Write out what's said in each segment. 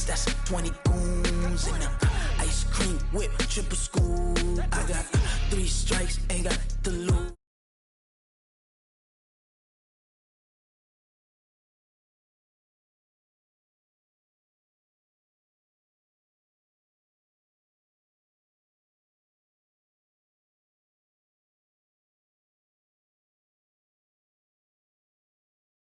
shots, that's 20 goons in them. Ice cream whip, triple scoop. I got 3 strikes, ain't got the loot.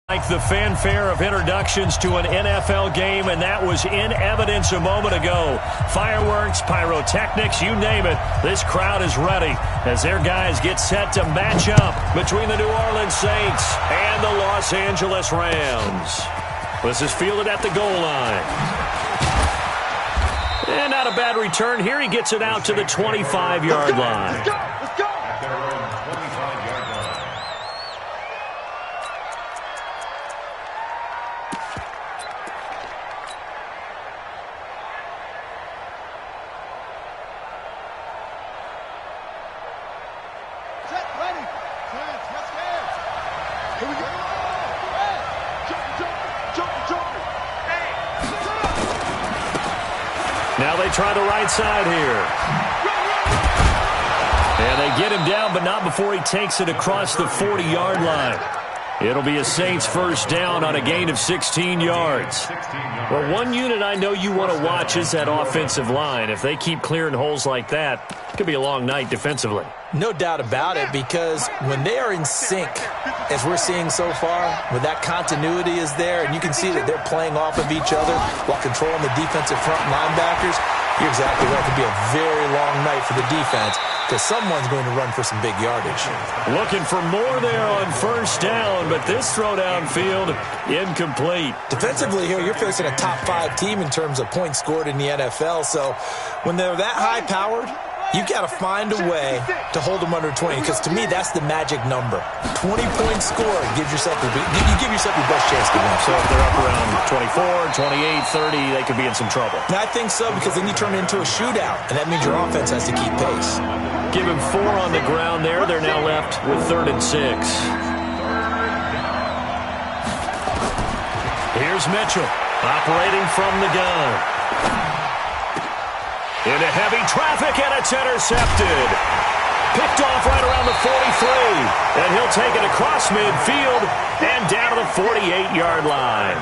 Like the fanfare of introductions to an NFL game, and that was in evidence a moment ago. Fireworks, pyrotechnics, you name it. This crowd is ready as their guys get set to match up between the New Orleans Saints and the Los Angeles Rams. This is fielded at the goal line. And not a bad return here. He gets it out to the 25-yard line. Let's go! Now they try the right side here. And they get him down, but not before he takes it across the 40-yard line. It'll be a Saints first down on a gain of 16 yards. Well, one unit I know you want to watch is that offensive line. If they keep clearing holes like that, it could be a long night defensively. No doubt about it, because when they are in sync, as we're seeing so far, when that continuity is there, and you can see that they're playing off of each other while controlling the defensive front linebackers, you're exactly right. It could be a very long night for the defense, because someone's going to run for some big yardage. Looking for more there on first down, but this throw downfield, incomplete. Defensively here, you're facing a top-5 team in terms of points scored in the NFL, so when they're that high-powered, you've got to find a way to hold them under 20, because to me, that's the magic number. 20 points scored gives yourself you give yourself your best chance to win. So if they're up around 24, 28, 30, they could be in some trouble. And I think so, because then you turn it into a shootout, and that means your offense has to keep pace. Give him 4 on the ground there. They're now left with 3rd and 6. Here's Mitchell operating from the gun. Into heavy traffic, and it's intercepted. Picked off right around the 43. And he'll take it across midfield and down to the 48-yard line.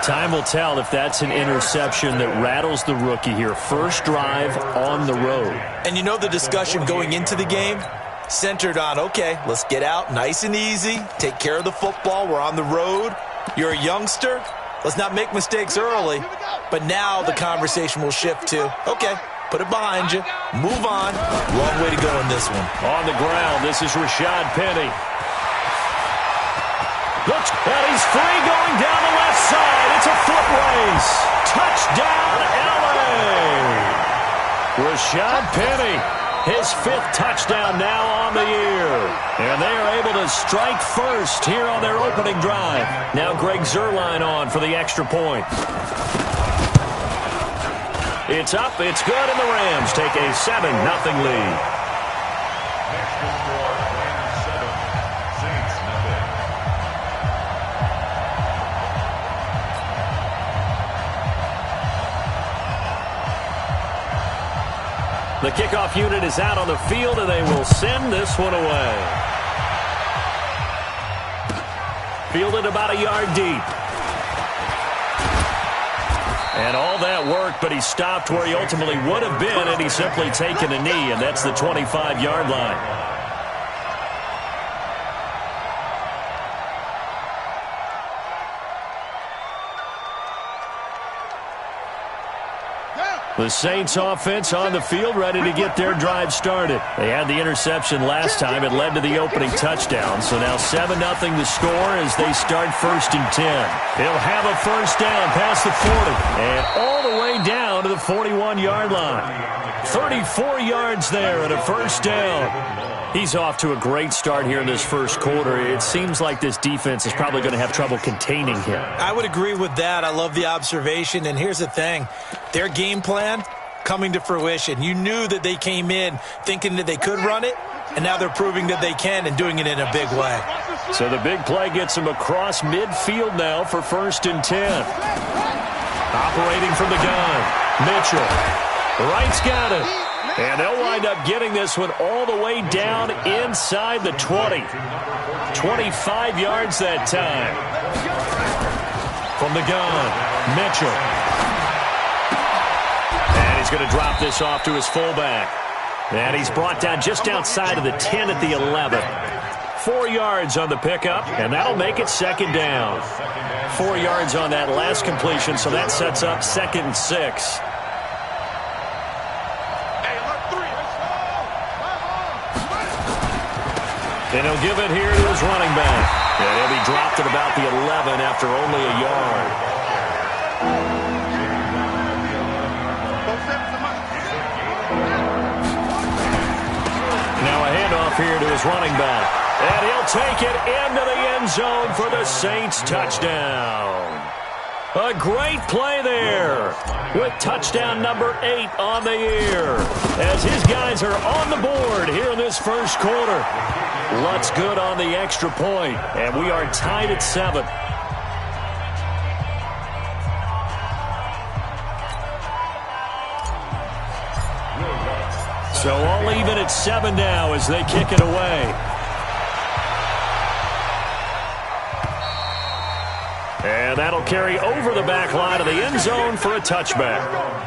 Time will tell if that's an interception that rattles the rookie here. First drive on the road. And you know the discussion going into the game? Centered on, okay, let's get out nice and easy. Take care of the football. We're on the road. You're a youngster. Let's not make mistakes early. But now the conversation will shift to, okay, put it behind you. Move on. Long way to go in this one. On the ground, this is Rashad Penny. Looks, and he's free going down the left side. It's a foot race. Touchdown, LA. Rashad Penny, his 5th touchdown now on the year. And they are able to strike first here on their opening drive. Now Greg Zuerlein on for the extra point. It's up, it's good, and the Rams take a 7-0 lead. The kickoff unit is out on the field, and they will send this one away. Fielded about a yard deep. And all that work, but he stopped where he ultimately would have been, and he's simply taken a knee, and that's the 25-yard line. The Saints offense on the field, ready to get their drive started. They had the interception last time. It led to the opening touchdown. So now 7-0 the score as they start 1st and 10. He'll have a first down past the 40 and all the way down to the 41-yard line. 34 yards there and a first down. He's off to a great start here in this first quarter. It seems like this defense is probably going to have trouble containing him. I would agree with that. I love the observation. And here's the thing. Their game plan coming to fruition. You knew that they came in thinking that they could run it, and now they're proving that they can and doing it in a big way. So the big play gets them across midfield now for 1st and 10. Operating from the gun, Mitchell. Wright's got it. And they'll wind up getting this one all the way down inside the 20. 25 yards that time. From the gun, Mitchell. And he's going to drop this off to his fullback. And he's brought down just outside of the 10 at the 11. 4 yards on the pickup, and that'll make it second down. 4 yards on that last completion, so that sets up 2nd and 6. And he'll give it here to his running back. And he'll be dropped at about the 11 after only a yard. Now a handoff here to his running back. And he'll take it into the end zone for the Saints touchdown. A great play there with touchdown number 8 on the year as his guys are on the board here in this first quarter. Lutz good on the extra point, and we are tied at 7. So all even at 7 now as they kick it away. And that'll carry over the back line of the end zone for a touchback.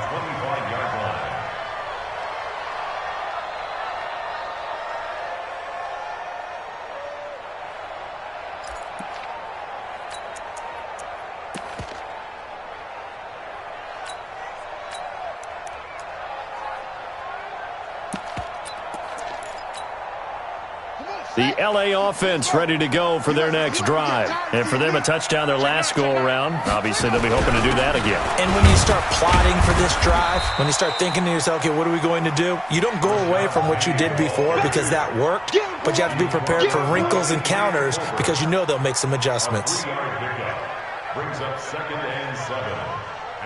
The L.A. offense ready to go for their next drive. And for them, a touchdown their last go-around. Obviously, they'll be hoping to do that again. And when you start plotting for this drive, when you start thinking to yourself, okay, what are we going to do? You don't go away from what you did before because that worked, but you have to be prepared for wrinkles and counters because you know they'll make some adjustments. Brings up 2nd and 7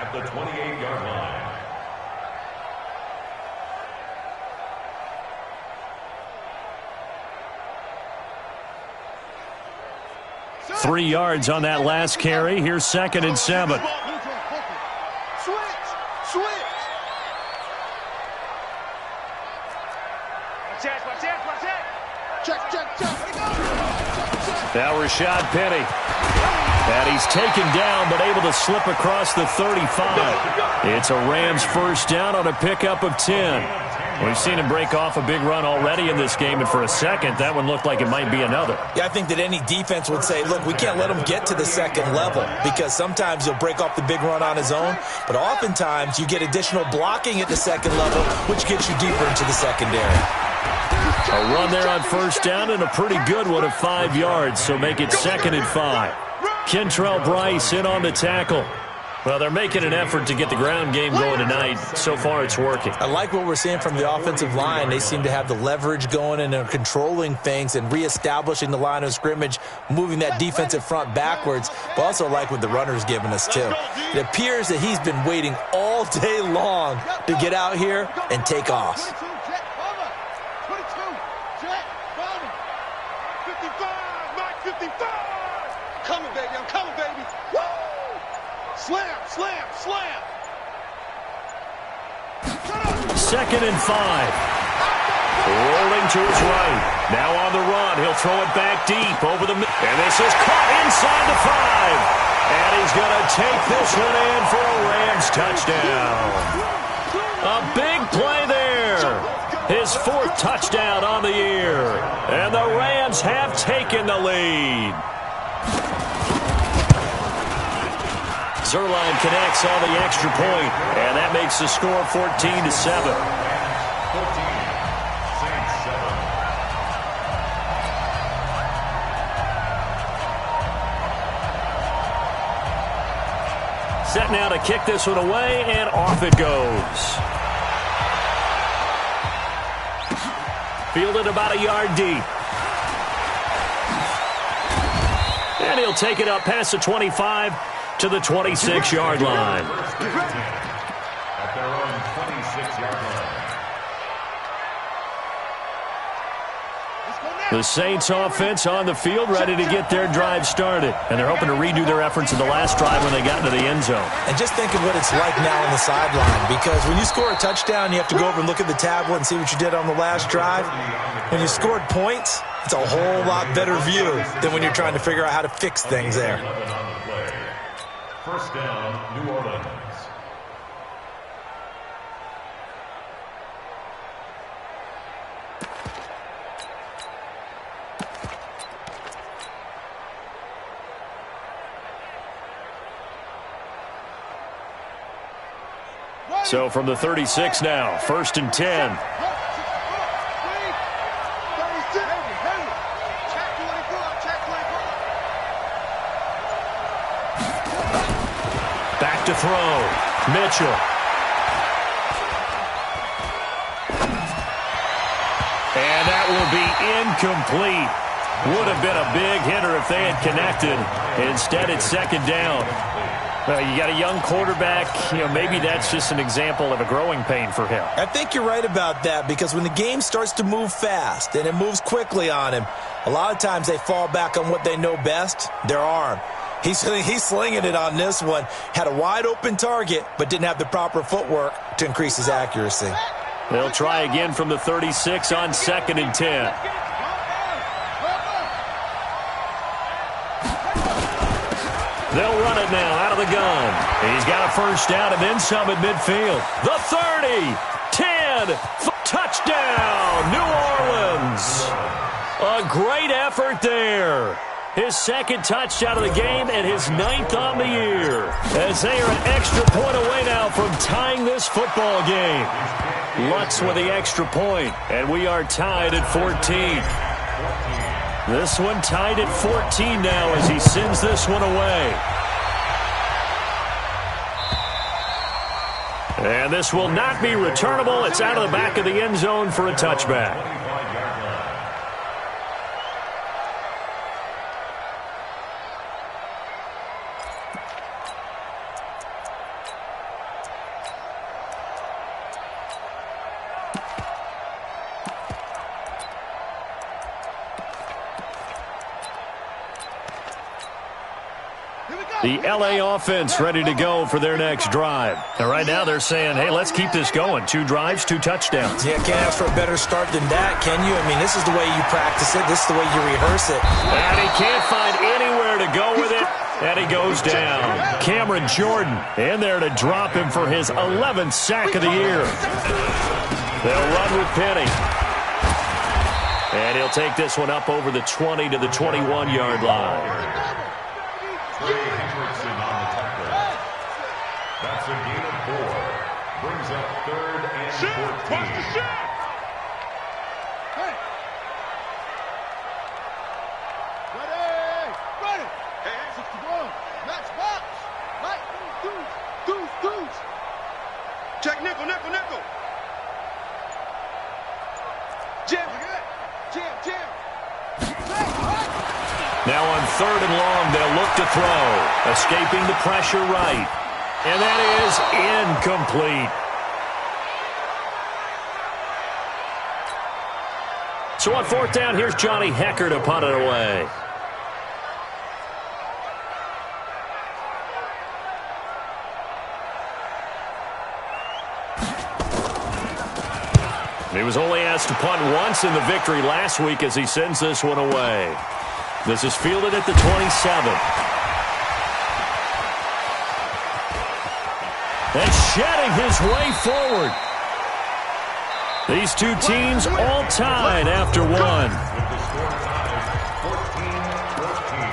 at the 28-yard line. 3 yards on that last carry. Here's 2nd and 7. Now Rashad Penny. And he's taken down but able to slip across the 35. It's a Rams first down on a pickup of 10. We've seen him break off a big run already in this game, and for a second, that one looked like it might be another. Yeah, I think that any defense would say, look, we can't let him get to the second level because sometimes he'll break off the big run on his own, but oftentimes you get additional blocking at the second level, which gets you deeper into the secondary. A run there on first down and a pretty good one of 5 yards, so make it 2nd and 5. Kentrell Bryce in on the tackle. Well, they're making an effort to get the ground game going tonight. So far, it's working. I like what we're seeing from the offensive line. They seem to have the leverage going and are controlling things and reestablishing the line of scrimmage, moving that defensive front backwards, but also like what the runner's giving us, too. It appears that he's been waiting all day long to get out here and take off. Coming, baby. I'm coming, baby. Woo! Slam, slam, slam. 2nd and 5. Rolling to his right. Now on the run. He'll throw it back deep over the middle. And this is caught inside the 5. And he's going to take this one in for a Rams touchdown. A big play there. His 4th touchdown on the year. And the Rams have taken the lead. Zerline connects on the extra point, and that makes the score 14-7. Set now to kick this one away, and off it goes. Fielded about a yard deep. And he'll take it up past the 25 to the 26-yard line. At their own 26-yard line. The Saints offense on the field, ready to get their drive started. And they're hoping to redo their efforts in the last drive when they got into the end zone. And just think of what it's like now on the sideline, because when you score a touchdown, you have to go over and look at the tablet and see what you did on the last drive. When you scored points, it's a whole lot better view than when you're trying to figure out how to fix things there. First down, New Orleans. So from the 36 now, 1st and 10. Back to throw. Mitchell. And that will be incomplete. Would have been a big hitter if they had connected. Instead, it's 2nd down. Well, you got a young quarterback. Maybe that's just an example of a growing pain for him. I think you're right about that, because when the game starts to move fast and it moves quickly on him, a lot of times they fall back on what they know best, their arm. He's slinging it on this one. Had a wide-open target, but didn't have the proper footwork to increase his accuracy. They'll try again from the 36 on 2nd and 10. They'll run it now out of the gun. He's got a 1st down and then some at midfield. The 30, 10, touchdown, New Orleans. A great effort there. His 2nd touchdown of the game and his 9th on the year. As they are an extra point away now from tying this football game. Lutz with the extra point, and we are tied at 14. This one tied at 14 now as he sends this one away. And this will not be returnable. It's out of the back of the end zone for a touchback. The L.A. offense ready to go for their next drive. And right now they're saying, hey, let's keep this going. 2 drives, 2 touchdowns. Yeah, can't ask for a better start than that, can you? I mean, this is the way you practice it. This is the way you rehearse it. And he can't find anywhere to go with it. And he goes down. Cameron Jordan in there to drop him for his 11th sack of the year. They'll run with Penny. And he'll take this one up over the 20 to the 21-yard line. That's a gain of 4. Brings up 3rd and 14. Ready. Hey, 61. Max box. Right. Deuce. Check nickel. Jam. Now on 3rd and long, they'll look to throw. Escaping the pressure right. And that is incomplete. So on 4th down, here's Johnny Hecker to punt it away. He was only asked to punt once in the victory last week as he sends this one away. This is fielded at the 27. And shedding his way forward. These 2 teams all tied after 1. With the score tied 14-14.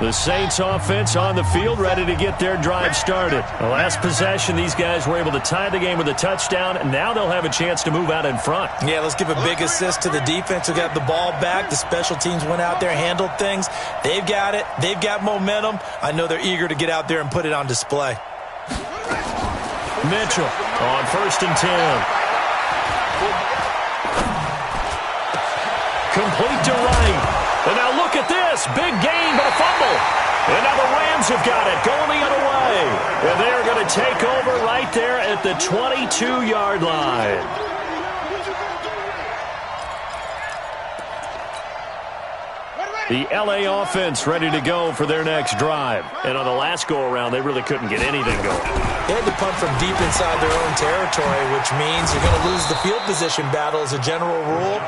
The Saints offense on the field ready to get their drive started. The last possession, these guys were able to tie the game with a touchdown, and now they'll have a chance to move out in front. Yeah, let's give a big assist to the defense who got the ball back. The special teams went out there, handled things. They've got it. They've got momentum. I know they're eager to get out there and put it on display. Mitchell on 1st and 10. Complete to right. And now look at this. Big gain, but a fumble. And now the Rams have got it, going the other way. And they're going to take over right there at the 22-yard line. The L.A. offense ready to go for their next drive. And on the last go-around, they really couldn't get anything going. They had to punt from deep inside their own territory, which means you're going to lose the field position battle as a general rule.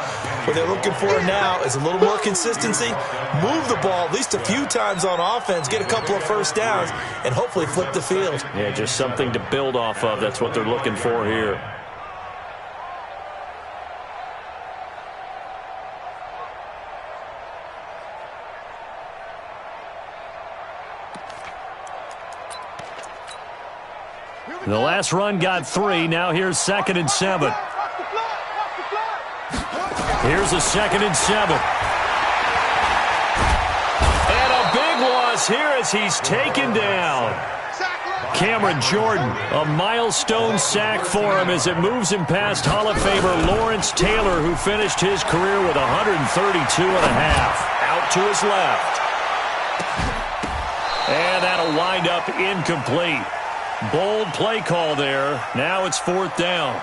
What they're looking for now is a little more consistency, move the ball at least a few times on offense, get a couple of first downs, and hopefully flip the field. Yeah, just something to build off of. That's what they're looking for here. The last run got 3. Now here's 2nd and 7. Here's a 2nd and 7. And a big loss here as he's taken down. Cameron Jordan, a milestone sack for him as it moves him past Hall of Famer Lawrence Taylor, who finished his career with 132 and a half. Out to his left. And that'll wind up incomplete. Bold play call there. Now it's 4th down.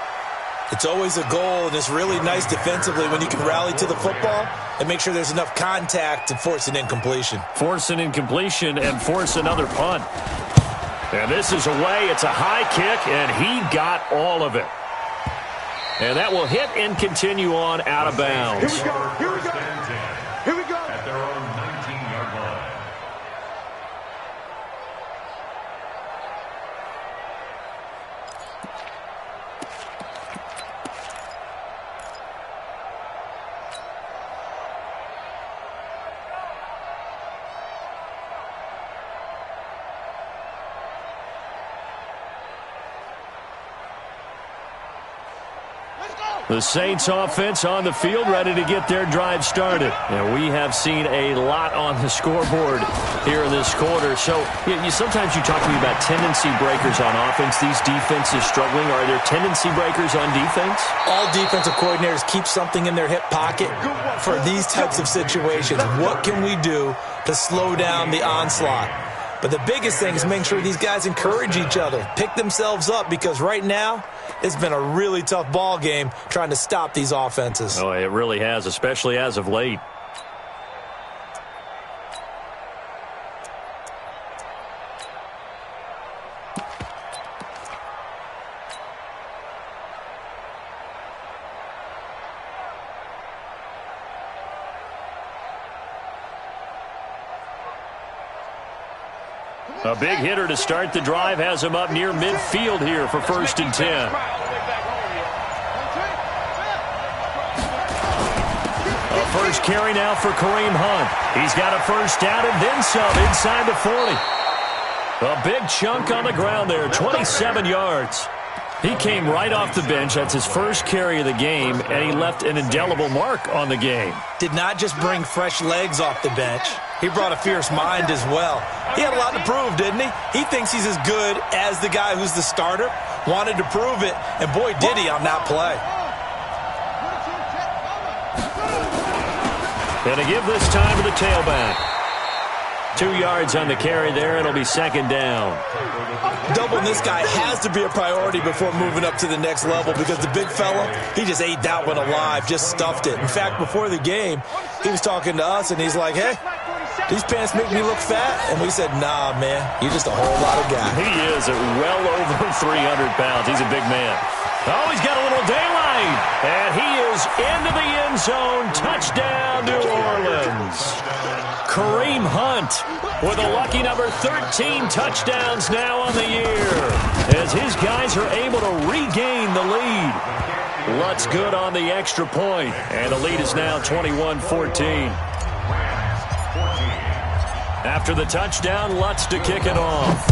It's always a goal, and it's really nice defensively when you can rally to the football and make sure there's enough contact to force an incompletion. Force an incompletion and force another punt. And this is away. It's a high kick, and he got all of it. And that will hit and continue on out of bounds. Here we go. Here we go. Here we go. At their own 19-yard line. The Saints offense on the field ready to get their drive started. And we have seen a lot on the scoreboard here in this quarter. So sometimes you talk to me about tendency breakers on offense. These defenses struggling. Are there tendency breakers on defense? All defensive coordinators keep something in their hip pocket for these types of situations. What can we do to slow down the onslaught? But the biggest thing is making sure these guys encourage each other, pick themselves up, because right now it's been a really tough ball game trying to stop these offenses. Oh, it really has, especially as of late. A big hitter to start the drive has him up near midfield here for 1st and 10. A first carry now for Kareem Hunt. He's got a first down and then some inside the 40. A big chunk on the ground there, 27 yards. He came right off the bench. That's his first carry of the game, and he left an indelible mark on the game. Did not just bring fresh legs off the bench. He brought a fierce mind as well. He had a lot to prove, didn't he? He thinks he's as good as the guy who's the starter. Wanted to prove it, and boy, did he on that play. And to give this time to the tailback. 2 yards on the carry there. It'll be 2nd down. Doubling this guy has to be a priority before moving up to the next level, because the big fella, he just ate that one alive, just stuffed it. In fact, before the game, he was talking to us, and he's like, hey, these pants make me look fat. And we said, nah, man, you're just a whole lot of guy. He is at well over 300 pounds. He's a big man. Oh, he's got a little daylight. And he is into the end zone. Touchdown, New Orleans. Kareem Hunt with a lucky number 13 touchdowns now on the year, as his guys are able to regain the lead. Lutz good on the extra point, and the lead is now 21-14. After the touchdown, Lutz to kick it off.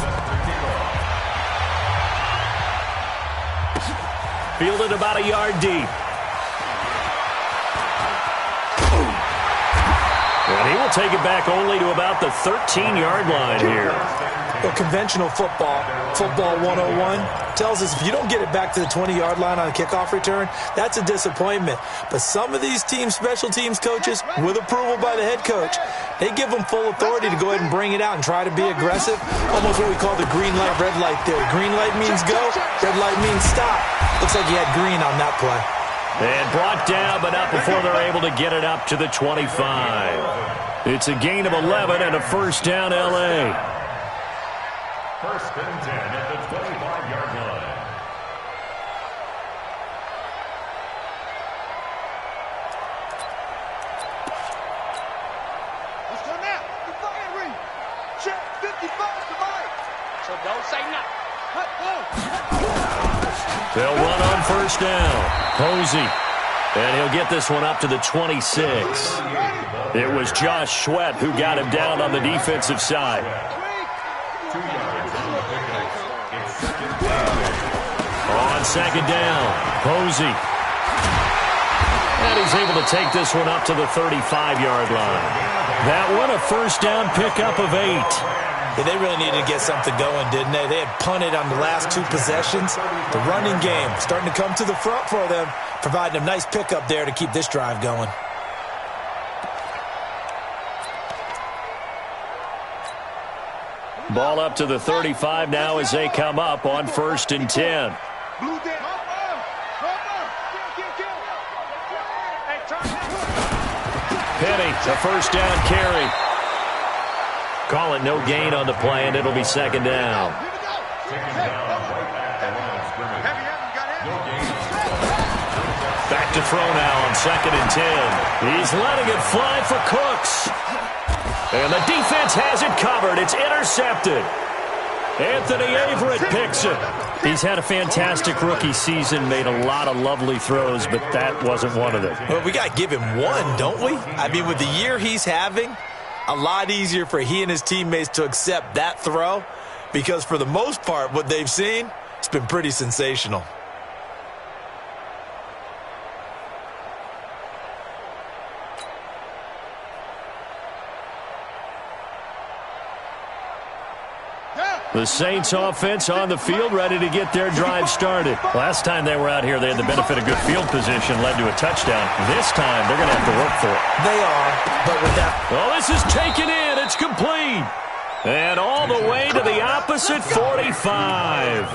Fielded about a yard deep. And he will take it back only to about the 13-yard line here. Well, conventional football 101, tells us if you don't get it back to the 20-yard line on a kickoff return, that's a disappointment. But some of these special teams coaches, with approval by the head coach, they give them full authority to go ahead and bring it out and try to be aggressive. Almost what we call the green light, red light theory. Green light means go, red light means stop. Looks like you had green on that play. And brought down, but not before they're able to get it up to the 25. It's a gain of 11 and a first down, L.A. First and 10 at the 25-yard line. Let's go now. The fire ring. Check 55 to Mike. So don't say nothing. They'll run on first down. Posey. And he'll get this one up to the 26. It was Josh Sweat who got him down on the defensive side. 2 yards on the pickup. It's second down. On second down, Posey. And he's able to take this one up to the 35-yard line. That one a first down pickup of 8. Yeah, they really needed to get something going, didn't they? They had punted on the last 2 possessions. The running game starting to come to the front for them, providing a nice pickup there to keep this drive going. Ball up to the 35 now as they come up on first and 10. Penny, a first down carry. Call it no gain on the play, and it'll be second down. Back to throw now on second and 10. He's letting it fly for Cooks. And the defense has it covered. It's intercepted. Anthony Averett picks it. He's had a fantastic rookie season, made a lot of lovely throws, but that wasn't one of them. Well, we got to give him one, don't we? I mean, with the year he's having, a lot easier for he and his teammates to accept that throw because for the most part, what they've seen, it's been pretty sensational. The Saints offense on the field, ready to get their drive started. Last time they were out here, they had the benefit of good field position, led to a touchdown. This time, they're going to have to work for it. They are, but with that... Oh, this is taken in. It's complete. And all the way to the opposite 45.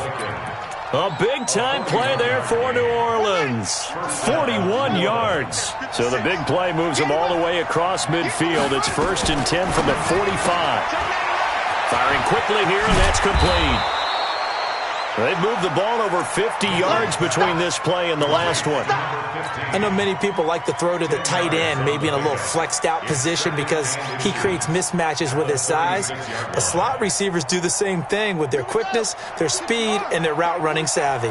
A big-time play there for New Orleans. 41 yards. So the big play moves them all the way across midfield. It's first and 10 from the 45. Firing quickly here, and that's complete. They've moved the ball over 50 yards between this play and the last one. I know many people like to throw to the tight end, maybe in a little flexed out position because he creates mismatches with his size. But slot receivers do the same thing with their quickness, their speed, and their route running savvy.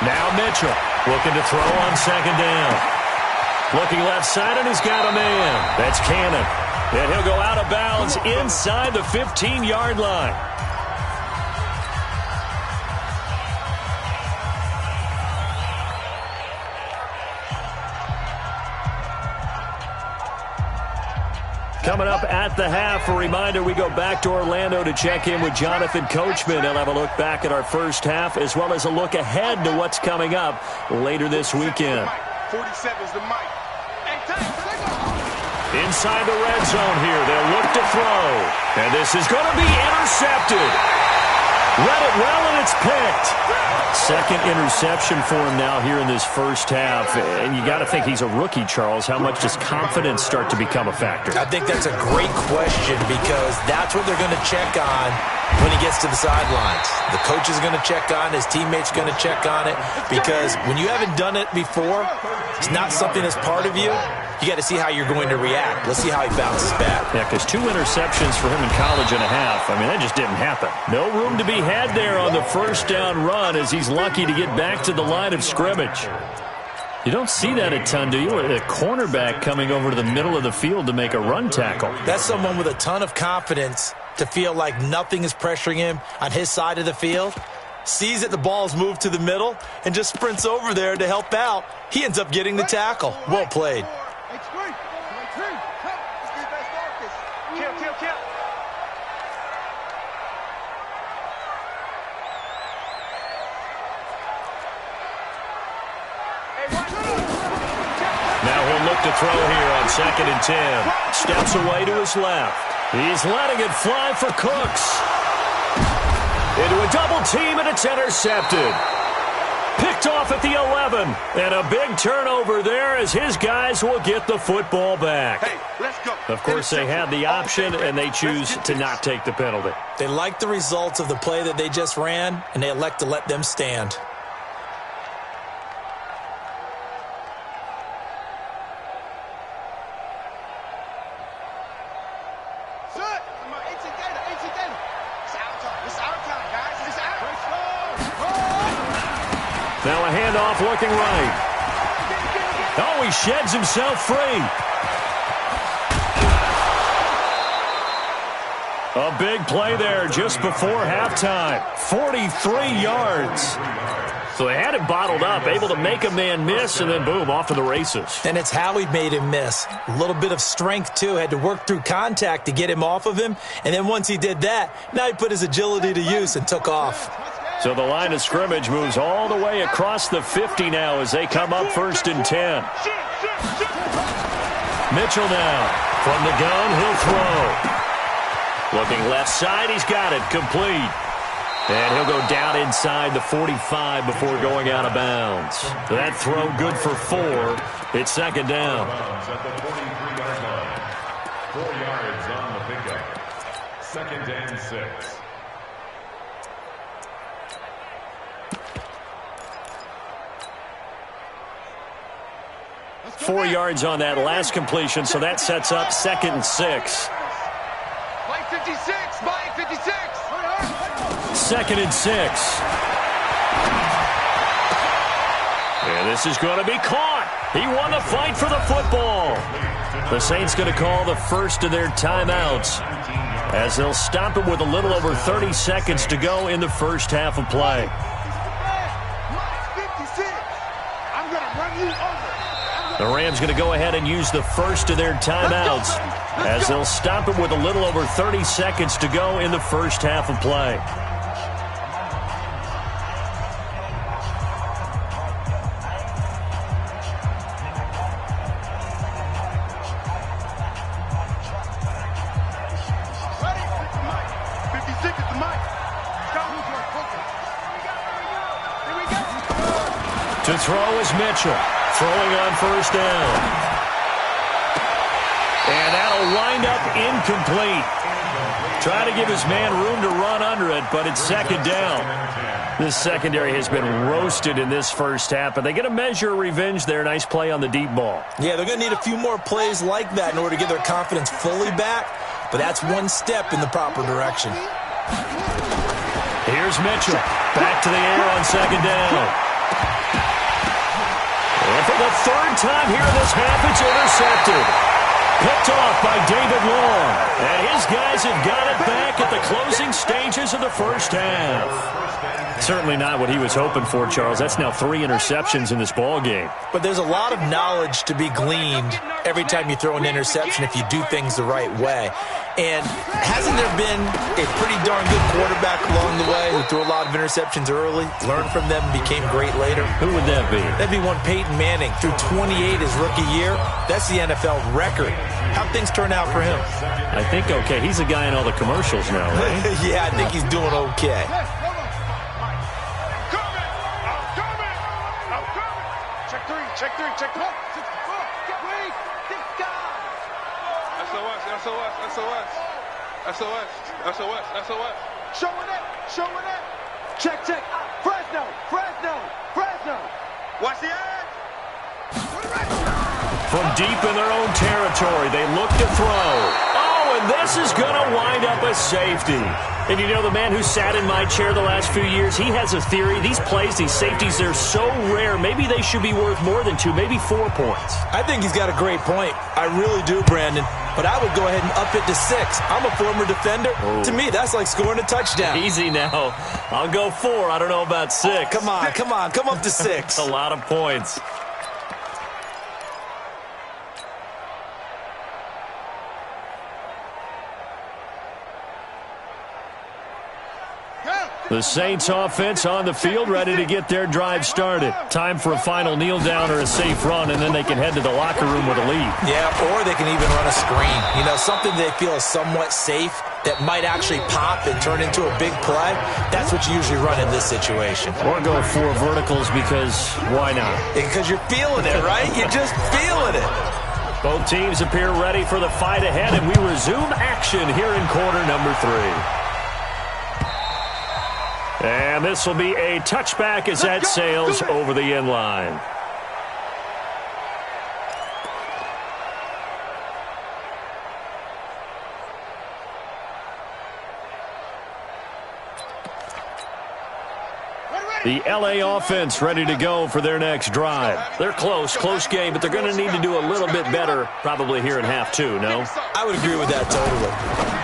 Now Mitchell looking to throw on second down. Looking left side, and he's got a man. That's Cannon. And he'll go out of bounds inside the 15-yard line. Coming up at the half, a reminder, we go back to Orlando to check in with Jonathan Coachman. He'll have a look back at our first half as well as a look ahead to what's coming up later this weekend. 47 is the mic. Inside the red zone here, they'll look to throw. And this is going to be intercepted. Read it well, and it's picked. Second interception for him now here in this first half. And you got to think he's a rookie, Charles. How much does confidence start to become a factor? I think that's a great question because that's what they're going to check on when he gets to the sidelines. The coach is going to check on, his teammates going to check on it because when you haven't done it before, it's not something that's part of you. You got to see how you're going to react. Let's see how he bounces back. Yeah, because 2 interceptions for him in college and a half. I mean, that just didn't happen. No room to be had there on the first down run as he's lucky to get back to the line of scrimmage. You don't see that a ton, do you? A cornerback coming over to the middle of the field to make a run tackle. That's someone with a ton of confidence to feel like nothing is pressuring him on his side of the field. Sees that the ball's moved to the middle and just sprints over there to help out. He ends up getting the tackle. Well played. Now he'll look to throw here on 2nd and 10. Steps away to his left. He's letting it fly for Cooks. Into a double team, and it's intercepted. Picked off at the 11. And a big turnover there as his guys will get the football back. Hey, let's go. Of course, they had the option, and they choose to not take the penalty. They like the results of the play that they just ran, and they elect to let them stand. Now a handoff looking right. Oh, he sheds himself free. A big play there just before halftime. 43 yards. So they had it bottled up, able to make a man miss, and then boom, off to the races. And it's how he made him miss. A little bit of strength, too. Had to work through contact to get him off of him. And then once he did that, now he put his agility to use and took off. So the line of scrimmage moves all the way across the 50 now as they come up 1st and 10. Mitchell now. From the gun, he'll throw. Looking left side, he's got it. Complete. And he'll go down inside the 45 before going out of bounds. That throw good for 4. It's 2nd down. At the 43-yard line. 4 yards on the pickup. 2nd and 6. Four yards on that last completion, so that sets up 2nd and 6. Mike 56, Mike 56. 2nd and 6. And this is going to be caught. He won the fight for the football. The Saints going to call the first of their timeouts as they'll stop it with a little over 30 seconds to go in the first half of play. Mike 56. I'm going to run you over. The Rams going to go ahead and use the first of their timeouts as they'll stop it with a little over 30 seconds to go in the first half of play. Ready? 56 is the mic. Here we go. To throw is Mitchell. Throwing on 1st down. And that'll wind up incomplete. Trying to give his man room to run under it, but it's 2nd down. This secondary has been roasted in this first half, but they get a measure of revenge there. Nice play on the deep ball. Yeah, they're going to need a few more plays like that in order to get their confidence fully back, but that's one step in the proper direction. Here's Mitchell. Back to the air on 2nd down. And for the 3rd time here in this half, it's intercepted. Picked off by David Long. And his guys have got it back at the closing stages of the first half. Certainly not what he was hoping for, Charles. That's now 3 interceptions in this ball game. But there's a lot of knowledge to be gleaned every time you throw an interception if you do things the right way. And hasn't there been a pretty darn good quarterback along the way who threw a lot of interceptions early, learned from them, and became great later? Who would that be? That'd be one Peyton Manning. Threw 28 his rookie year. That's the NFL record. How'd things turn out for him? I think okay. He's a guy in all the commercials now, right? Yeah, I think he's doing okay. Check three. Get wait. This guy. SOS. Showing it. Check. Fresno. Watch the edge. From deep in their own territory, they look to throw. Oh, and this is going to wind up a safety. And you know, the man who sat in my chair the last few years, he has a theory. These plays, these safeties, they're so rare. Maybe they should be worth more than 2, maybe 4 points. I think he's got a great point. I really do, Brandon. But I would go ahead and up it to 6. I'm a former defender. Oh. To me, that's like scoring a touchdown. Easy now. I'll go 4. I don't know about 6. Oh, come on. Come up to 6. A lot of points. Go. The Saints offense on the field, ready to get their drive started. Time for a final kneel down or a safe run, and then they can head to the locker room with a lead. Yeah, or they can even run a screen. You know, something they feel is somewhat safe that might actually pop and turn into a big play. That's what you usually run in this situation. Or go for verticals because why not? Because you're feeling it, right? You're just feeling it. Both teams appear ready for the fight ahead, and we resume action here in quarter number 3. And this will be a touchback as that sails over the end line. The LA offense ready to go for their next drive. They're close game, but they're going to need to do a little bit better probably here in half 2, no? I would agree with that totally.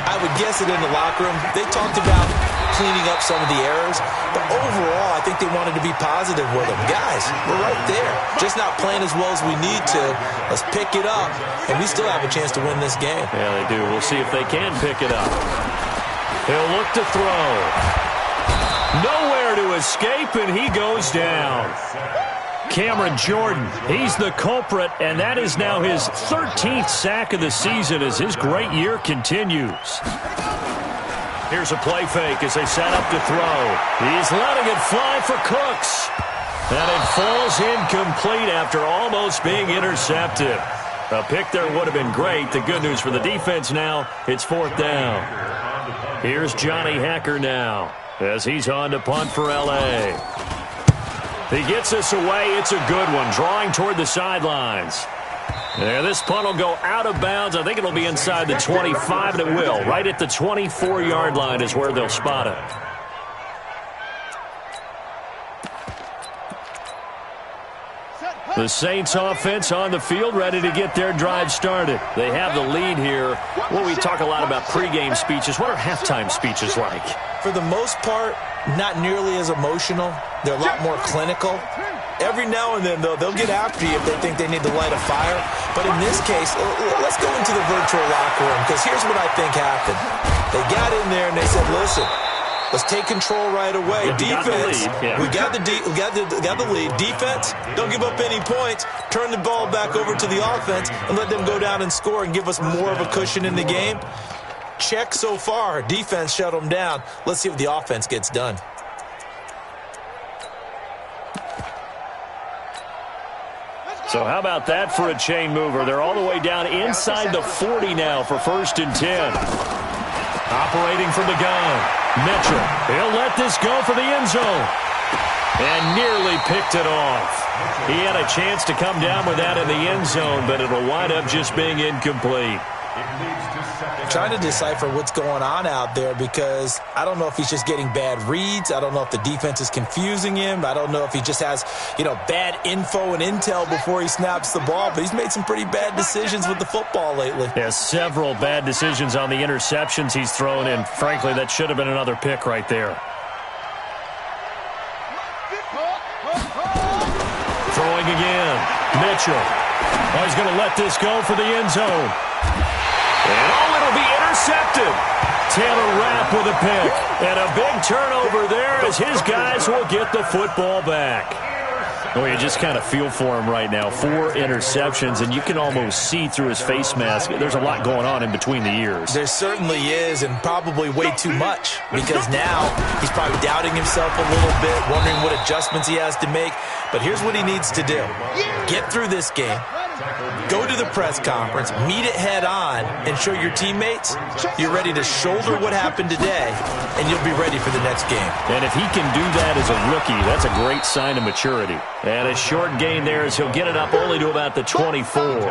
I would guess it in the locker room. They talked about cleaning up some of the errors, but overall, I think they wanted to be positive with them. Guys, we're right there. Just not playing as well as we need to. Let's pick it up, and we still have a chance to win this game. Yeah, they do. We'll see if they can pick it up. He'll look to throw. Nowhere to escape, and he goes down. Cameron Jordan, he's the culprit, and that is now his 13th sack of the season as his great year continues. Here's a play fake as they set up to throw. He's letting it fly for Cooks. And it falls incomplete after almost being intercepted. A pick there would have been great. The good news for the defense now, it's 4th down. Here's Johnny Hacker now as he's on to punt for L.A. He gets this away. It's a good one, drawing toward the sidelines. Yeah, this punt will go out of bounds. I think it'll be inside the 25, and it will. Right at the 24-yard line is where they'll spot it. The Saints offense on the field, ready to get their drive started. They have the lead here. Well, we talk a lot about pregame speeches. What are halftime speeches like? For the most part, not nearly as emotional. They're a lot more clinical. Every now and then, though, they'll get after you if they think they need to light a fire. But in this case, let's go into the virtual locker room, because here's what I think happened. They got in there and they said, listen, let's take control right away. Defense, we got the lead. Defense, don't give up any points. Turn the ball back over to the offense and let them go down and score and give us more of a cushion in the game. Check so far. Defense shut them down. Let's see if the offense gets done. So how about that for a chain mover? They're all the way down inside the 40 now for 1st and 10. Operating from the gun. Mitchell, he'll let this go for the end zone. And nearly picked it off. He had a chance to come down with that in the end zone, but it'll wind up just being incomplete. Trying to decipher what's going on out there, because I don't know if he's just getting bad reads. I don't know if the defense is confusing him. I don't know if he just has, bad info and intel before he snaps the ball. But he's made some pretty bad decisions with the football lately. Yeah, several bad decisions on the interceptions he's thrown, and frankly, that should have been another pick right there. Throwing again. Mitchell. Oh, he's going to let this go for the end zone. And it'll be intercepted. Taylor Rapp with a pick. And a big turnover there as his guys will get the football back. Oh, you just kind of feel for him right now. 4 interceptions, and you can almost see through his face mask. There's a lot going on in between the ears. There certainly is, and probably way too much, because now he's probably doubting himself a little bit, wondering what adjustments he has to make. But here's what he needs to do. Get through this game. Go to the press conference, meet it head on, and show your teammates you're ready to shoulder what happened today, and you'll be ready for the next game. And if he can do that as a rookie, that's a great sign of maturity. And a short gain there as he'll get it up only to about the 24.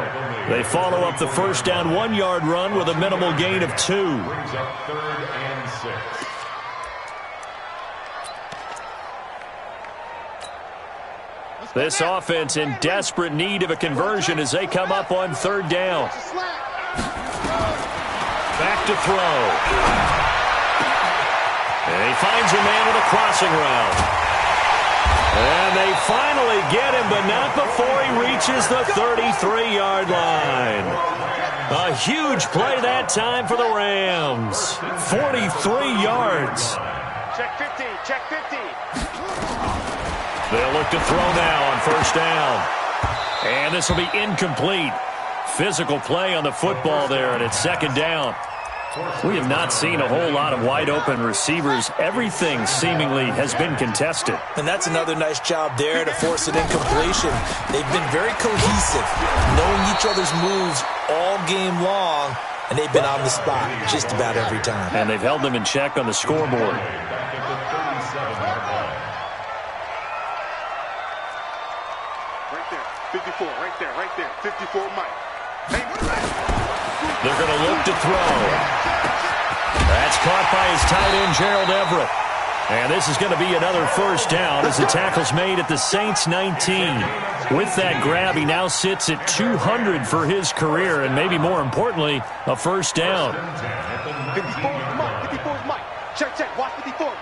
They follow up the first down 1-yard run with a minimal gain of 2. Brings up 3rd and 6. This offense in desperate need of a conversion as they come up on 3rd down. Back to throw. And he finds a man with a crossing route. And they finally get him, but not before he reaches the 33-yard line. A huge play that time for the Rams. 43 yards. Check 15, Check 50. They'll look to throw now on first down. And this will be incomplete. Physical play on the football there, and it's second down. We have not seen a whole lot of wide-open receivers. Everything seemingly has been contested. And that's another nice job there to force an incompletion. They've been very cohesive, knowing each other's moves all game long, and they've been on the spot just about every time. And they've held them in check on the scoreboard. Right there. 54. Right there. 54, Mike. They're going to look to throw. That's caught by his tight end, Gerald Everett. And this is going to be another first down as the tackle's made at the Saints 19. With that grab, he now sits at 200 for his career, and maybe more importantly, a first down. 54 is Mike. 54 is Mike. Check. Watch 54.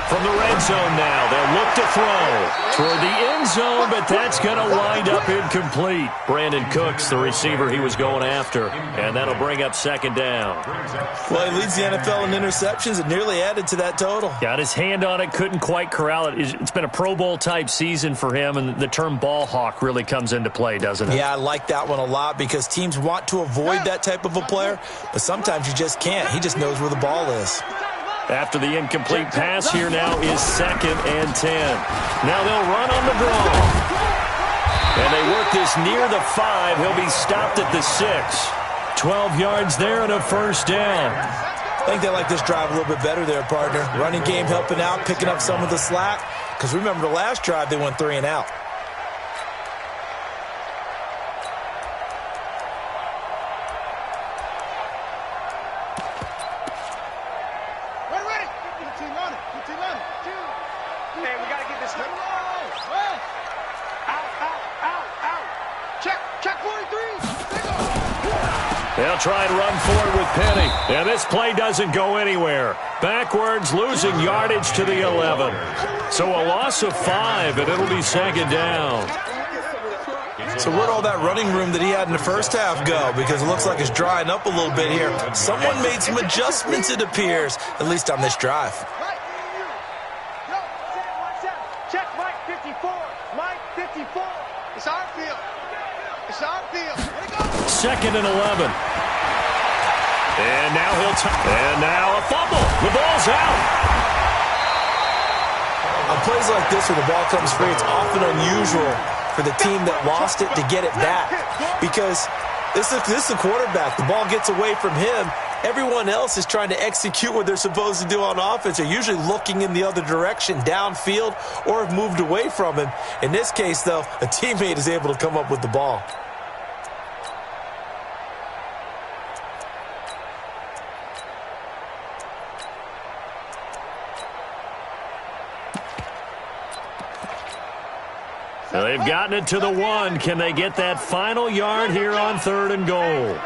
From the red zone now, they'll look to throw toward the end zone, but that's going to wind up incomplete. Brandon Cooks, the receiver he was going after, and that'll bring up second down. Well, he leads the NFL in interceptions and nearly added to that total. Got his hand on it, couldn't quite corral it. It's been a Pro Bowl-type season for him, and the term ball hawk really comes into play, doesn't it? Yeah, I like that one a lot because teams want to avoid that type of a player, but sometimes you just can't. He just knows where the ball is. After the incomplete pass, here now is second and 10. Now they'll run on the draw. And they work this near the 5. He'll be stopped at the 6. 12 yards there and a first down. I think they like this drive a little bit better there, partner. Running game helping out, picking up some of the slack. Because remember the last drive, they went 3 and out. They'll try and run forward with Penny. And this play doesn't go anywhere. Backwards, losing yardage to the 11. So a loss of 5, and it'll be second down. So where'd all that running room that he had in the first half go? Because it looks like it's drying up a little bit here. Someone made some adjustments, it appears, at least on this drive. Check Mike 54. Mike 54. It's our field. It's our field. Second and 11. And now and now a fumble. The ball's out. On plays like this where the ball comes free, it's often unusual for the team that lost it to get it back. Because this is the quarterback. The ball gets away from him. Everyone else is trying to execute what they're supposed to do on offense. They're usually looking in the other direction, downfield, or have moved away from him. In this case, though, a teammate is able to come up with the ball. They've gotten it to the 1. Can they get that final yard here on 3rd and goal?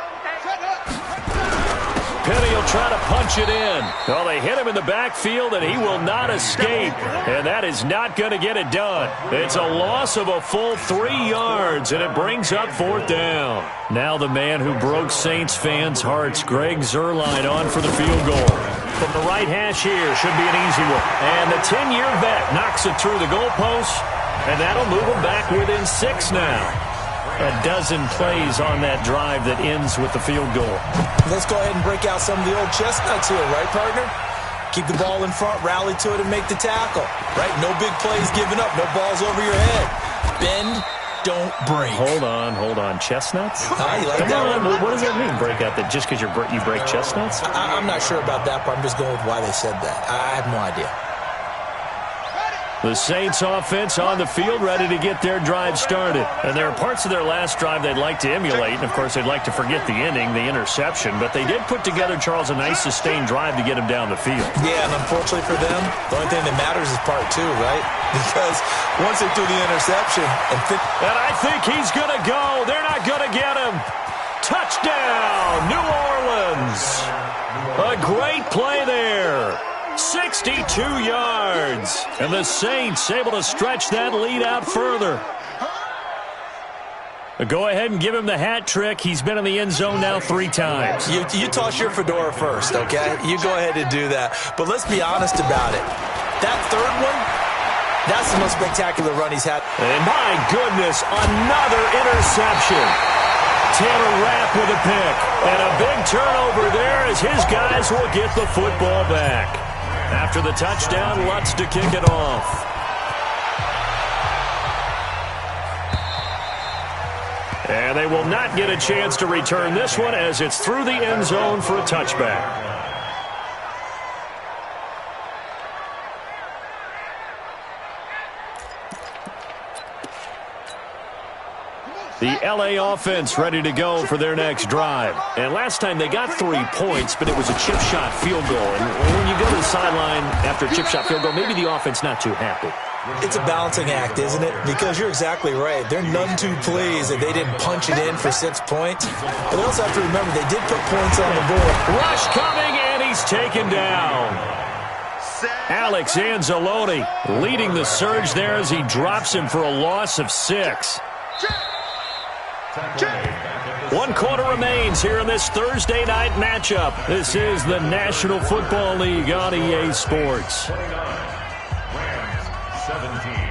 Penny will try to punch it in. Well, they hit him in the backfield, and he will not escape. And that is not going to get it done. It's a loss of a full 3 yards, and it brings up 4th down. Now the man who broke Saints fans' hearts, Greg Zuerlein, on for the field goal. From the right hash here, should be an easy one. And the 10-year vet knocks it through the goalpost. And that'll move them back within 6 now. A dozen plays on that drive that ends with the field goal. Let's go ahead and break out some of the old chestnuts here, right, partner? Keep the ball in front, rally to it, and make the tackle. Right? No big plays given up, no balls over your head. Bend, don't break. Hold on. Chestnuts? You like Come that on. one? What does that mean, break out? That just because you break chestnuts? I'm not sure about that, but I'm just going with why they said that. I have no idea. The Saints offense on the field, ready to get their drive started. And there are parts of their last drive they'd like to emulate. And, of course, they'd like to forget the ending, the interception. But they did put together, Charles, a nice sustained drive to get him down the field. Yeah, and unfortunately for them, the only thing that matters is part 2, right? Because once they threw the interception and I think he's going to go. They're not going to get him. Touchdown, New Orleans. A great play there. 62 yards. And the Saints able to stretch that lead out further. Go ahead and give him the hat trick. He's been in the end zone now 3 times. You toss your fedora first, okay? You go ahead and do that. But let's be honest about it. That third one, that's the most spectacular run he's had. And my goodness, another interception. Tanner Rapp with a pick. And a big turnover there as his guys will get the football back. After the touchdown, Lutz to kick it off. And they will not get a chance to return this one as it's through the end zone for a touchback. The LA offense ready to go for their next drive. And last time they got 3 points, but it was a chip shot field goal. And when you go to the sideline after a chip shot field goal, maybe the offense not too happy. It's a balancing act, isn't it? Because you're exactly right. They're none too pleased that they didn't punch it in for 6 points. But they also have to remember they did put points on the board. Rush coming, and he's taken down. Alex Anzalone leading the surge there as he drops him for a loss of 6. 1 quarter remains here in this Thursday night matchup. This is the National Football League on EA Sports. 17.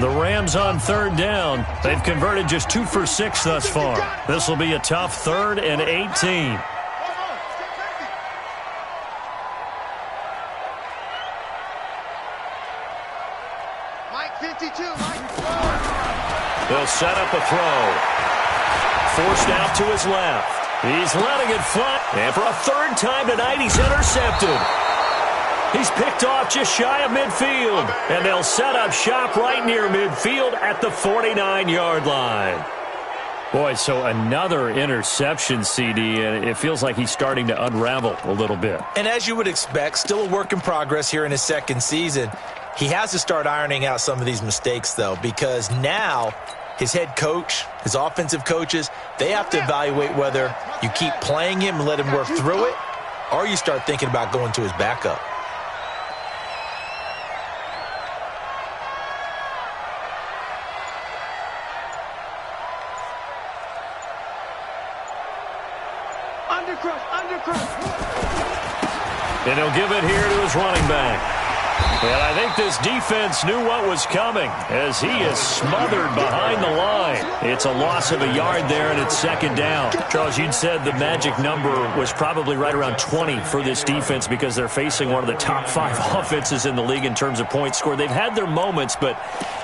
The Rams on 3rd down. They've converted just 2 for 6 thus far. This will be a tough 3rd and 18. They'll set up a throw. Forced out to his left. He's letting it fly. And for a 3rd time tonight, he's intercepted. He's picked off just shy of midfield. And they'll set up shop right near midfield at the 49-yard line. Boy, so another interception, CD, and it feels like he's starting to unravel a little bit. And as you would expect, still a work in progress here in his 2nd season. He has to start ironing out some of these mistakes, though, because now his head coach, his offensive coaches, they have to evaluate whether you keep playing him and let him work through it, or you start thinking about going to his backup. And he'll give it here to his running back. And I think this defense knew what was coming as he is smothered behind the line. It's a loss of a yard there, and it's 2nd down. Charles, you'd said the magic number was probably right around 20 for this defense because they're facing one of the top 5 offenses in the league in terms of points scored. They've had their moments, but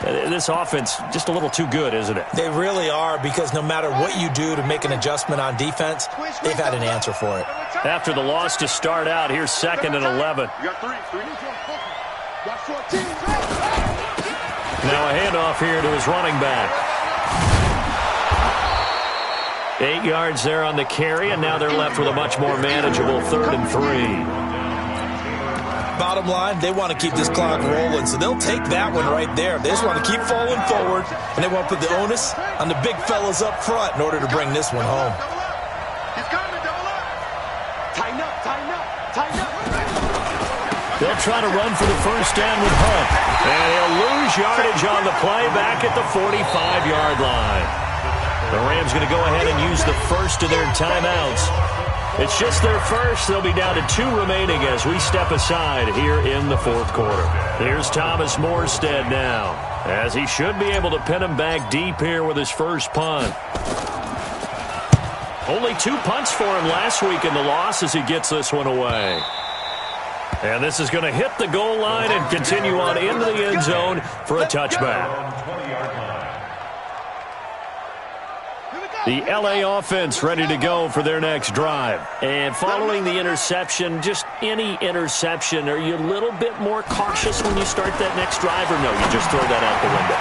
this offense just a little too good, isn't it? They really are, because no matter what you do to make an adjustment on defense, they've had an answer for it. After the loss to start out, here's 2nd and 11. Now a handoff here to his running back. 8 yards there on the carry, and now they're left with a much more manageable 3rd and 3. Bottom line, they want to keep this clock rolling, so they'll take that one right there. They just want to keep falling forward, and they want to put the onus on the big fellas up front in order to bring this one home. They'll try to run for the 1st down with Hunt. And he'll lose yardage on the play back at the 45-yard line. The Rams going to go ahead and use the first of their timeouts. It's just their first. They'll be down to 2 remaining as we step aside here in the 4th quarter. Here's Thomas Morstead now, as he should be able to pin him back deep here with his first punt. Only 2 punts for him last week in the loss as he gets this one away. And this is going to hit the goal line and continue on into the end zone for a touchback. The LA offense ready to go for their next drive. And following the interception, just any interception, are you a little bit more cautious when you start that next drive, or no, you just throw that out the window?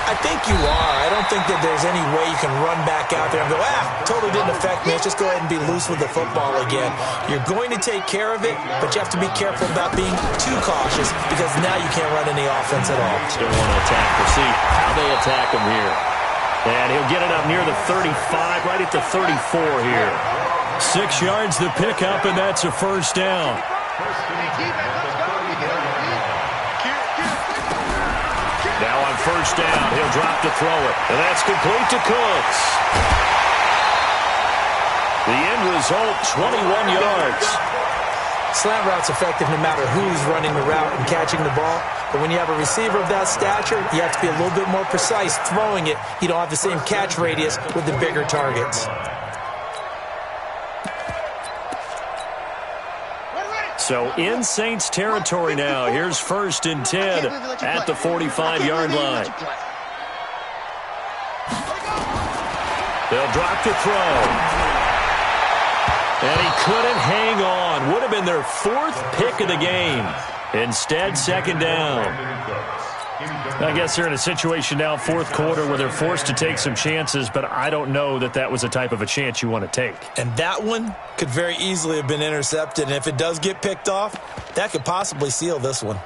I think you are. I don't think that there's any way you can run back out there and go, totally didn't affect me. Let's just go ahead and be loose with the football again. You're going to take care of it, but you have to be careful about being too cautious because now you can't run any offense at all. Still want to attack. We'll see how they attack them here. And he'll get it up near the 35, right at the 34 here. 6 yards the pickup, and that's a first down. Now on first down, he'll drop to throw it. And that's complete to Cooks. The end result, 21 yards. Slant route's effective no matter who's running the route and catching the ball. But when you have a receiver of that stature, you have to be a little bit more precise throwing it. You don't have the same catch radius with the bigger targets. So in Saints territory now. Here's first and 10 at the 45-yard line. They'll drop to throw. And he couldn't hang on. Would have been their 4th pick of the game. Instead, second down. I guess they're in a situation now, 4th quarter, where they're forced to take some chances, but I don't know that that was the type of a chance you want to take. And that one could very easily have been intercepted, and if it does get picked off, that could possibly seal this one.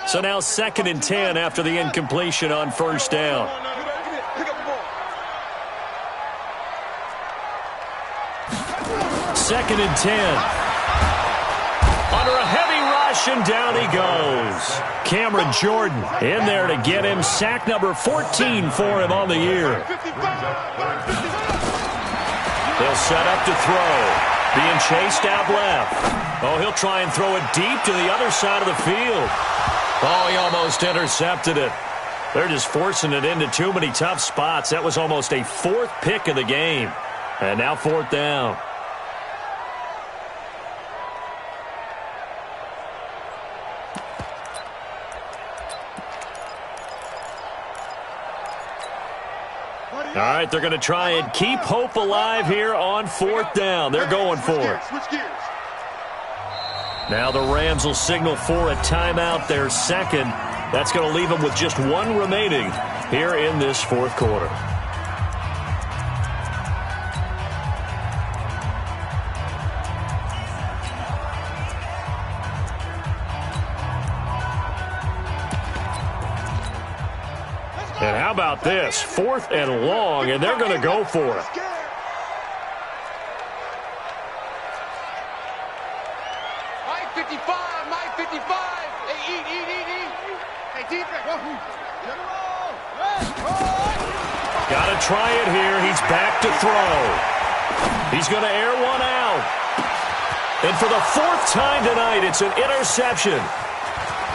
So now second and 10 after the incompletion on first down. Second and 10. Under a heavy rush, and down he goes. Cameron Jordan in there to get him. Sack number 14 for him on the year. They'll set up to throw. Being chased out left. Oh, he'll try and throw it deep to the other side of the field. Oh, he almost intercepted it. They're just forcing it into too many tough spots. That was almost a 4th pick of the game. And now 4th down. All right, they're going to try and keep hope alive here on 4th down. They're going for it. Now the Rams will signal for a timeout, their second. That's going to leave them with just 1 remaining here in this 4th quarter. And how about this? 4th and long, and they're going to go for it. My 55, my 55. Hey, eat. Hey, defense. Got to try it here. He's back to throw. He's going to air one out. And for the 4th time tonight, it's an interception.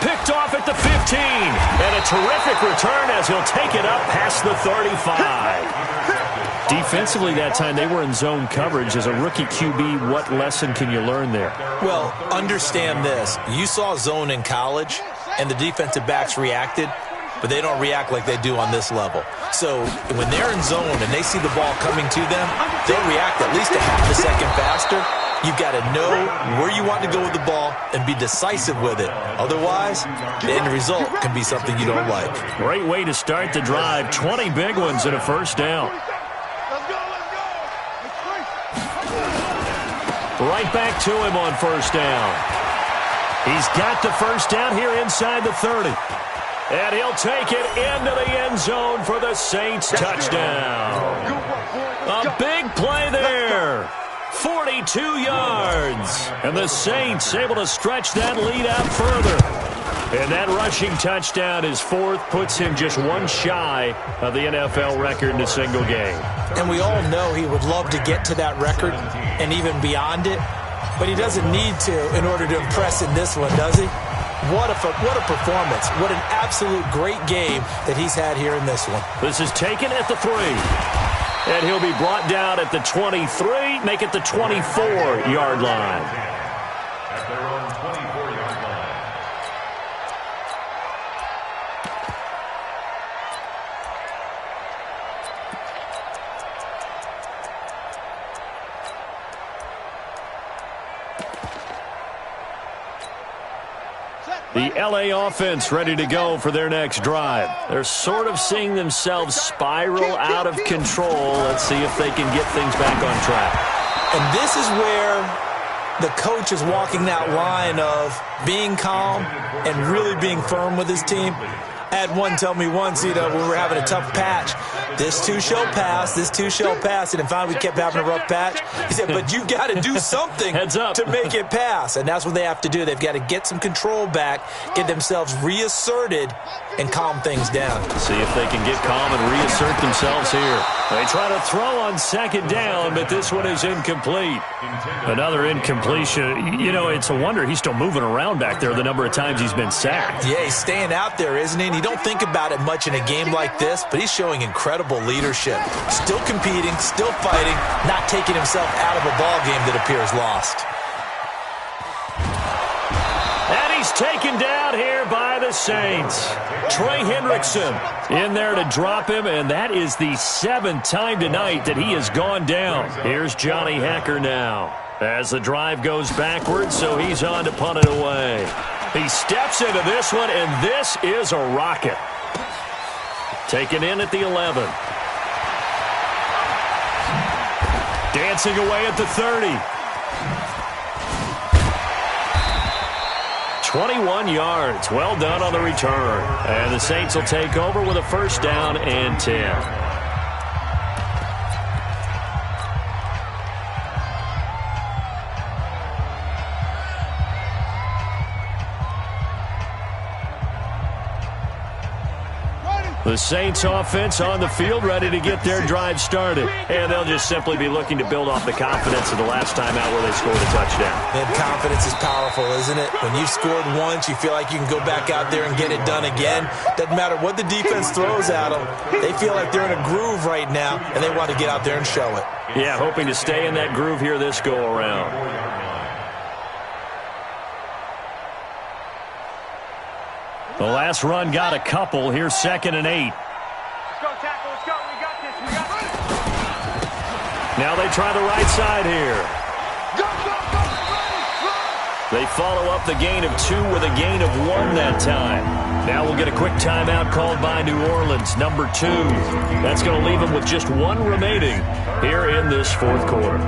Picked off at the 15. And a terrific return as he'll take it up past the 35. Defensively that time, they were in zone coverage. As a rookie QB, what lesson can you learn there? Well, understand this. You saw zone in college, and the defensive backs reacted, but they don't react like they do on this level. So when they're in zone and they see the ball coming to them, they'll react at least a half a second faster. You've got to know where you want to go with the ball and be decisive with it. Otherwise, the end result can be something you don't like. Great way to start the drive. 20 big ones and a first down. Right back to him on first down. He's got the first down here inside the 30. And he'll take it into the end zone for the Saints touchdown. A big play there. 42 yards. And the Saints able to stretch that lead out further. And that rushing touchdown is 4th, puts him just 1 shy of the NFL record in a single game. And we all know he would love to get to that record and even beyond it. But he doesn't need to in order to impress in this one, does he? What a performance. What an absolute great game that he's had here in this one. This is taken at the 3. And he'll be brought down at the 23, make it the 24-yard line. At their own 24-yard line. The LA offense ready to go for their next drive. They're sort of seeing themselves spiral out of control. Let's see if they can get things back on track. And this is where the coach is walking that line of being calm and really being firm with his team. Had one tell me once, when we were having a tough patch, this too shall pass, this too shall pass. And finally we kept having a rough patch. He said, but you've got to do something to make it pass. And that's what they have to do. They've got to get some control back, get themselves reasserted, and calm things down. See if they can get calm and reassert themselves here. They try to throw on second down, but this one is incomplete. Another incompletion. It's a wonder he's still moving around back there the number of times he's been sacked. Yeah, he's staying out there, isn't he? And you don't think about it much in a game like this, but he's showing incredible leadership. Still competing, still fighting, not taking himself out of a ball game that appears lost. And he's taken down here by the Saints. Trey Hendrickson in there to drop him, and that is the 7th time tonight that he has gone down. Here's Johnny Hecker now as the drive goes backwards, so he's on to punt it away. He steps into this one, and this is a rocket. Taken in at the 11. Dancing away at the 30. 21 yards. Well done on the return. And the Saints will take over with a first down and 10. The Saints offense on the field, ready to get their drive started. And they'll just simply be looking to build off the confidence of the last time out where they scored a touchdown. And confidence is powerful, isn't it? When you've scored once, you feel like you can go back out there and get it done again. Doesn't matter what the defense throws at them. They feel like they're in a groove right now, and they want to get out there and show it. Yeah, hoping to stay in that groove here this go-around. The last run got a couple. Here's 2nd and 8. Let's go, tackle. Let's go. We got this. We got this. Now they try the right side here. Go, go, go. Run. They follow up the gain of 2 with a gain of 1 that time. Now we'll get a quick timeout called by New Orleans, number 2. That's going to leave them with just 1 remaining here in this 4th quarter.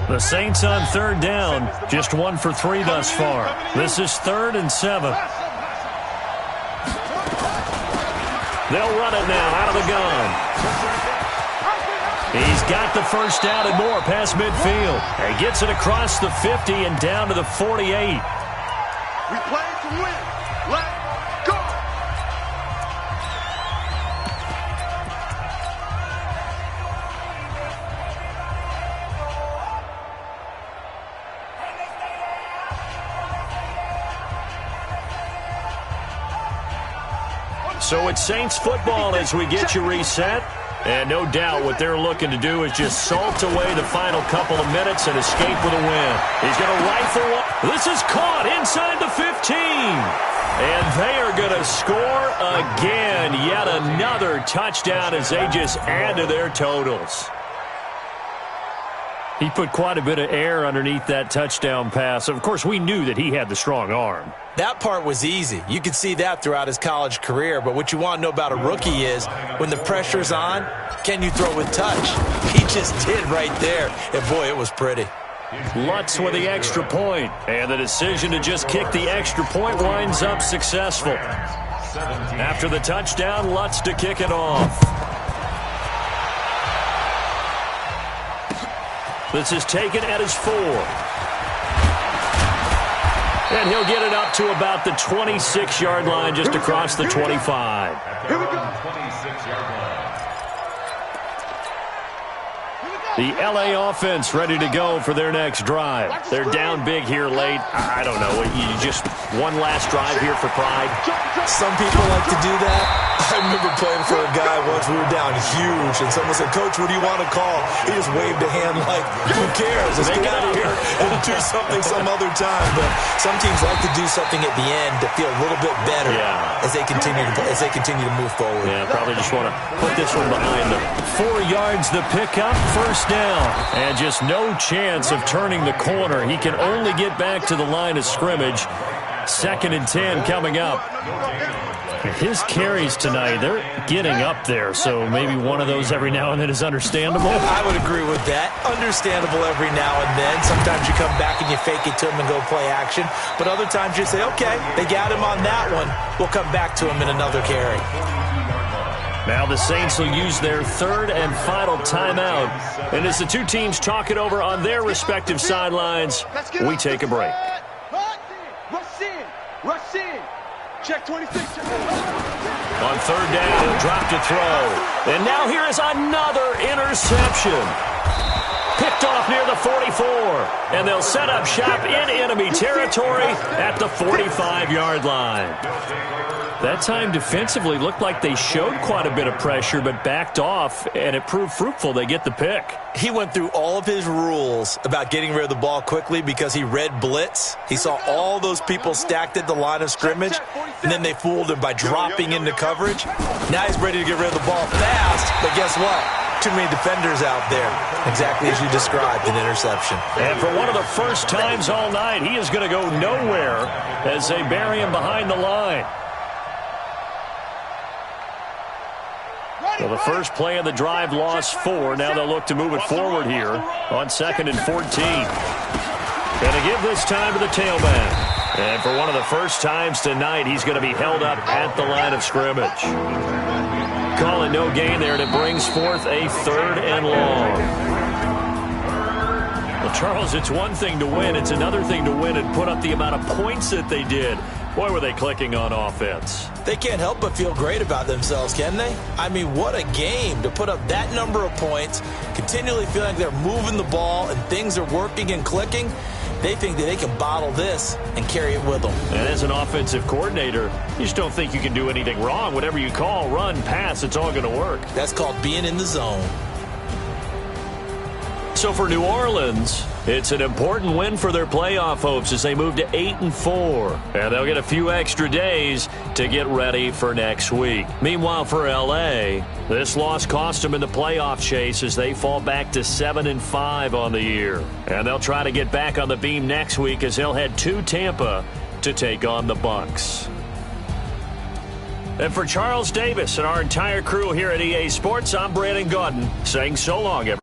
The Saints on 3rd down, just 1 for 3 thus far. This is 3rd and 7. They'll run it now out of the gun. He's got the first down and more past midfield. And gets it across the 50 and down to the 48. We play to win. Let's go. So it's Saints football as we get you reset. And no doubt what they're looking to do is just salt away the final couple of minutes and escape with a win. He's going to rifle one. This is caught inside the 15. And they are going to score again. Yet another touchdown as they just add to their totals. He put quite a bit of air underneath that touchdown pass. Of course, we knew that he had the strong arm. That part was easy. You could see that throughout his college career. But what you want to know about a rookie is when the pressure's on, can you throw with touch? He just did right there. And, boy, it was pretty. Lutz with the extra point. And the decision to just kick the extra point winds up successful. After the touchdown, Lutz to kick it off. This is taken at his 4. And he'll get it up to about the 26-yard line, just across the 25. Here we go. 26-yard line. The L.A. offense ready to go for their next drive. They're down big here late. I don't know. You just one last drive here for pride. Some people like to do that. I remember playing for a guy once. We were down huge, and someone said, "Coach, what do you want to call?" He just waved a hand like, "Who cares? Let's get out of here and do something some other time." But some teams like to do something at the end to feel a little bit better as they continue to move forward. Yeah, probably just want to put this one behind them. 4 yards the pickup, first down, and just no chance of turning the corner. He can only get back to the line of scrimmage. 2nd and 10 coming up. His carries tonight, they're getting up there, so maybe one of those every now and then is understandable. I would agree with that. Understandable every now and then. Sometimes you come back and you fake it to him and go play action. But other times you say, okay, they got him on that one. We'll come back to him in another carry. Now the Saints will use their 3rd and final timeout. And as the two teams talk it over on their respective sidelines, we take a break. Rush in. Rush in. Check 26. On 3rd down, drop to throw. And now here is another interception. Picked off near the 44. And they'll set up shop in enemy territory at the 45-yard line. That time defensively looked like they showed quite a bit of pressure but backed off, and it proved fruitful. They get the pick. He went through all of his rules about getting rid of the ball quickly because he read blitz. He saw all those people stacked at the line of scrimmage, and then they fooled him by dropping into coverage. Now he's ready to get rid of the ball fast, but guess what? Too many defenders out there. Exactly as you described, an interception. And for one of the first times all night, he is going to go nowhere as they bury him behind the line. Well, the first play of the drive lost 4. Now they'll look to move it forward here on 2nd and 14. Going to give this time to the tailback. And for one of the first times tonight, he's going to be held up at the line of scrimmage. Calling no gain there, and it brings forth a 3rd and long. Well, Charles, it's one thing to win. It's another thing to win and put up the amount of points that they did. Boy, were they clicking on offense. They can't help but feel great about themselves, can they? I mean, what a game to put up that number of points, continually feeling like they're moving the ball and things are working and clicking. They think that they can bottle this and carry it with them. And as an offensive coordinator, you just don't think you can do anything wrong. Whatever you call, run, pass, it's all going to work. That's called being in the zone. So for New Orleans, it's an important win for their playoff hopes as they move to 8-4. And they'll get a few extra days to get ready for next week. Meanwhile, for L.A., this loss cost them in the playoff chase as they fall back to 7-5 on the year. And they'll try to get back on the beam next week as they'll head to Tampa to take on the Bucs. And for Charles Davis and our entire crew here at EA Sports, I'm Brandon Gaudin saying so long, everyone.